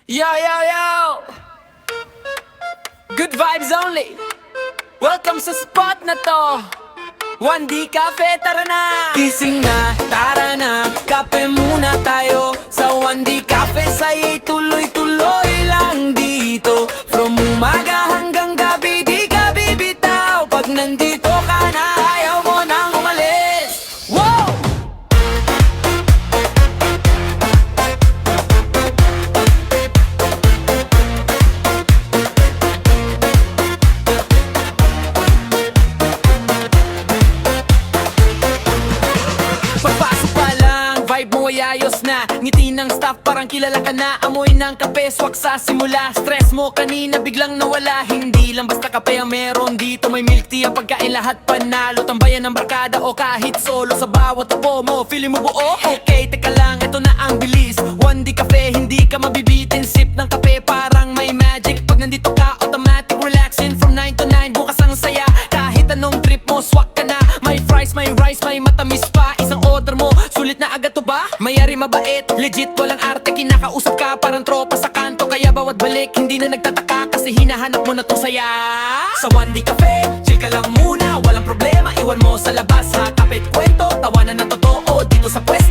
Yo, yo, yo! Good vibes only! Welcome sa spot na to! 1D Cafe, tara na! Gising na, tara na, kape muna tayo sa 1D Cafe, sa'y tuloy-tuloy lang dito. From umaga hanggang gabi, di ka bibitaw. Pag nandito ka na, ayaw mo nang umalis. Wow! Pagpasok pa lang, vibe mo ay ayos na. Ngiti ng staff parang kilala ka na. Amoy ng kape, swak sa simula. Stress mo kanina biglang nawala. Hindi lang basta kape ang meron dito. May milk tea ang pagkain, lahat panalo. Tambayan ng barkada o kahit solo. Sa bawat tapo mo, feeling mo buo. Okay, teka lang, ito na ang bilis. 1D Cafe, hindi ka mabibitin. Sip ng kape parang may magic. Pag nandito ka, automatic relaxing. From 9 to 9, bukas ang saya. Kahit anong trip mo, swak ka na. May fries, may rice, may matamis pa. Isang order mo, sulit na agad to ba? Mayari mabait, legit walang arte. Kinakausap ka parang tropa sa kanto. Kaya bawat balik, hindi na nagtataka. Kasi hinahanap mo na to saya. Sa 1D Cafe, chill ka lang muna. Walang problema, iwan mo sa labas ha. Kapit kwento, tawanan na totoo dito sa pwesto.